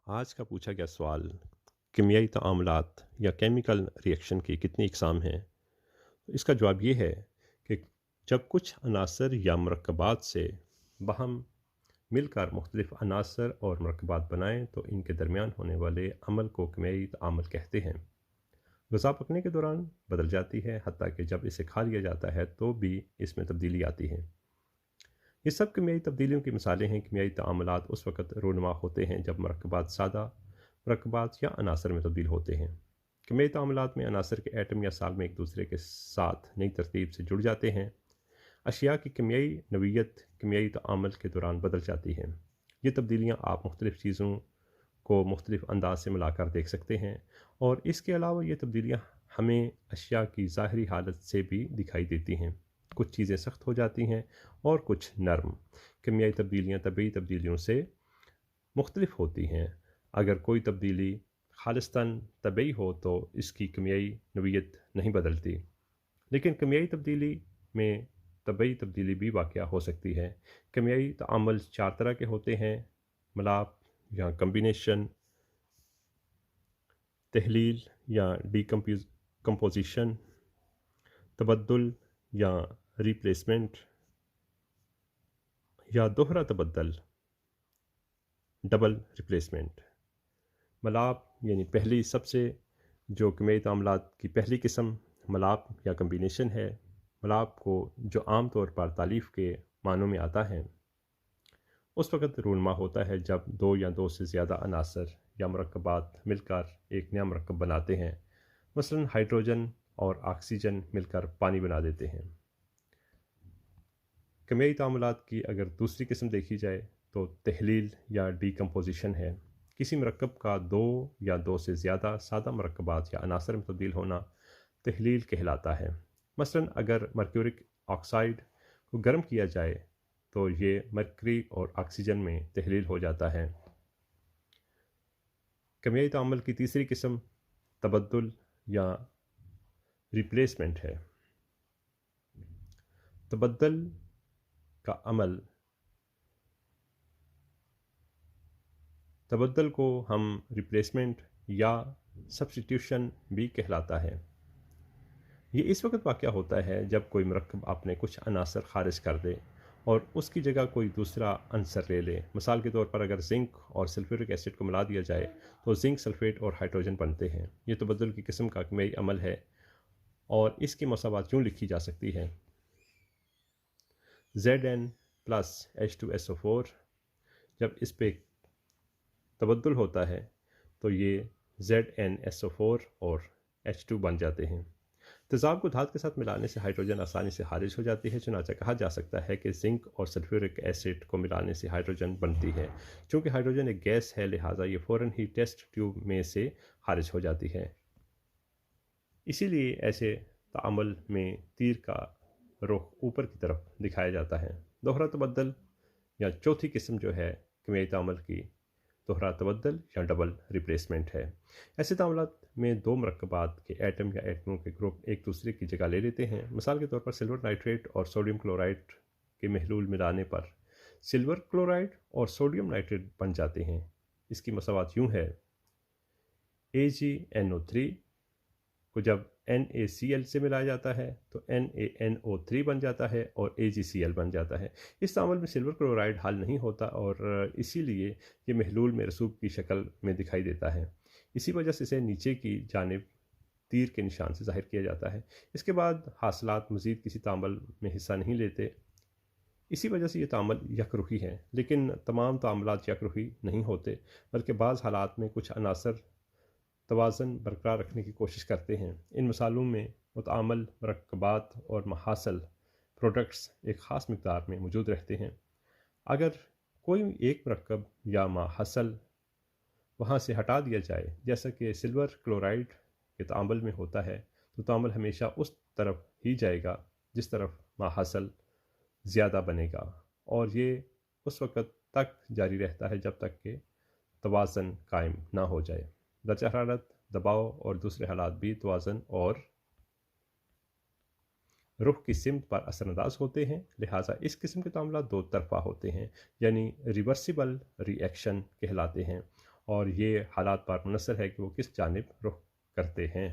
आज का पूछा गया सवाल कीमियाई तामुलात या केमिकल रिएक्शन की कितनी इकसाम हैं। इसका जवाब ये है कि जब कुछ अनासर या मरकबात से बहम मिलकर मुख्तलिफ अनासर और मरकबात बनाएं तो इनके दरमियान होने वाले अमल को कीमियाई तामुल कहते हैं। ग़ज़ा पकने के दौरान बदल जाती है, हत्ता कि जब इसे खा लिया जाता है तो भी इसमें तब्दीली आती है। ये सब कीमियाई तब्दीलियों की मिसालें हैं। कीमियाई तामुलात उस वक़्त रूनुमा होते हैं जब मरकबात सादा मरकबात या अनासर में तब्दील होते हैं। कीमियाई तामुलात में अनासर के एटम या साल में एक दूसरे के साथ नई तरतीब से जुड़ जाते हैं। अशिया की कीमियाई नवीयत कीमियाई तामुल के दौरान बदल जाती है। ये तब्दीलियाँ आप मुख्तलिफ़ चीज़ों को मुख्तलिफ़ अंदाज से मिलाकर देख सकते हैं, और इसके अलावा ये तब्दीलियाँ हमें अशिया की ज़ाहरी हालत से भी दिखाई देती हैं। कुछ चीज़ें सख्त हो जाती हैं और कुछ नरम। कीमियाई तब्दीलियाँ तबीई तब्दीलियों से मुख्तलिफ होती हैं। अगर कोई तब्दीली खालिस्तान तबीई हो तो इसकी कीमियाई नवीयत नहीं बदलती, लेकिन कीमियाई तब्दीली में तबीई तब्दीली भी वाक़या हो सकती है। कीमियाई तामुल चार तरह के होते हैं: मिलाप या कम्बिनेशन, तहलील या कंपोजिशन, तबद्दुल या रिप्लेसमेंट, या दोहरा तबद्दल डबल रिप्लेसमेंट। मिलाप यानी पहली सबसे जो कीमियाई तामुलात की पहली किस्म मिलाप या कम्बिनेशन है। मिलाप को जो आम तौर पर तालीफ़ के मानों में आता है, उस वक़्त रूनमा होता है जब दो या दो से ज़्यादा अनासर या मरकबात मिलकर एक नया मरकब बनाते हैं। मसलन हाइड्रोजन और ऑक्सीजन मिलकर पानी बना देते हैं। कीमियाई तामुलात की अगर दूसरी किस्म देखी जाए तो तहलील या डीकम्पोजिशन है। किसी मरकब का दो या दो से ज़्यादा सादा मरकबात या अनासर में तब्दील होना तहलील कहलाता है। मसलन अगर मर्क्यूरिक ऑक्साइड को गर्म किया जाए तो ये मरकरी और ऑक्सीजन में तहलील हो जाता है। कीमियाई तामुल की तीसरी किस्म तबद्दुल या रिप्लेसमेंट है। तबद्दल का अमल तबद्दल को हम रिप्लेसमेंट या सब्स्टिट्यूशन भी कहलाता है। ये इस वक्त वाक़या होता है जब कोई मरकब अपने कुछ अनासर खारिज कर दे और उसकी जगह कोई दूसरा अंसर ले ले। मिसाल के तौर पर अगर जिंक और सल्फ्यूरिक एसिड को मिला दिया जाए तो जिंक सल्फेट और हाइड्रोजन बनते हैं। ये तबद्दुल की किस्म का कीमियाई अमल है और इसकी मसावत यूँ लिखी जा सकती है: Zn प्लस H2SO4। जब इस पे तबद्दुल होता है तो ये ZnSO4 और H2 बन जाते हैं। तेज़ाब को धात के साथ मिलाने से हाइड्रोजन आसानी से खारिज हो जाती है। चुनांचे कहा जा सकता है कि जिंक और सल्फ्यूरिक एसिड को मिलाने से हाइड्रोजन बनती है। चूँकि हाइड्रोजन एक गैस है, लिहाजा ये फ़ौरन ही टेस्ट ट्यूब में से खारिज हो जाती है। इसीलिए ऐसे तामुल में तीर का रुख ऊपर की तरफ दिखाया जाता है। दोहरा तबद्दल या चौथी किस्म जो है कीमियाई तामुल की, दोहरा तबद्दल या डबल रिप्लेसमेंट है। ऐसे तामुलात में दो मरकबात के एटम या एटमों के ग्रुप एक दूसरे की जगह ले लेते हैं। मिसाल के तौर पर सिल्वर नाइट्रेट और सोडियम क्लोराइड के महलूल मिलाने पर सिल्वर क्लोराइड और सोडियम नाइट्रेट बन जाते हैं। इसकी मसावत यूँ है: AgNO3 को जब NaCl से मिलाया जाता है तो NaNO3 बन जाता है और AgCl बन जाता है। इस तामुल में सिल्वर क्लोराइड हल नहीं होता और इसीलिए ये महलूल में रसूब की शक्ल में दिखाई देता है। इसी वजह से इसे नीचे की जानिब तीर के निशान से ज़ाहिर किया जाता है। इसके बाद हासिलात मज़ीद किसी तामुल में हिस्सा नहीं लेते। इसी वजह से ये तामुल यकरुखी है, लेकिन तमाम तामुलात यकरुखी नहीं होते, बल्कि बाज़ हालात में कुछ अनासर तवाज़न बरकरार रखने की कोशिश करते हैं। इन मिसालों में मुतामल मरकबात और महासल प्रोडक्ट्स एक ख़ास मिक़दार में मौजूद रहते हैं। अगर कोई एक मरकब या माहसल वहाँ से हटा दिया जाए, जैसा कि सिल्वर क्लोराइड के तामुल में होता है, तो तामुल हमेशा उस तरफ ही जाएगा जिस तरफ माहसल ज़्यादा बनेगा, और ये उस वक़्त तक जारी रहता है जब तक कि तवाज़न कायम ना हो जाए। दर्जा हरारत, दबाव और दूसरे हालात भी तवाज़न और रुख की सिमत पर असरअंदाज होते हैं। लिहाजा इस किस्म के तामुलात दो तरफ़ा होते हैं, यानी रिवर्सिबल रिएक्शन कहलाते हैं, اور یہ حالات پر منحصر ہے کہ وہ کس جانب رخ کرتے ہیں۔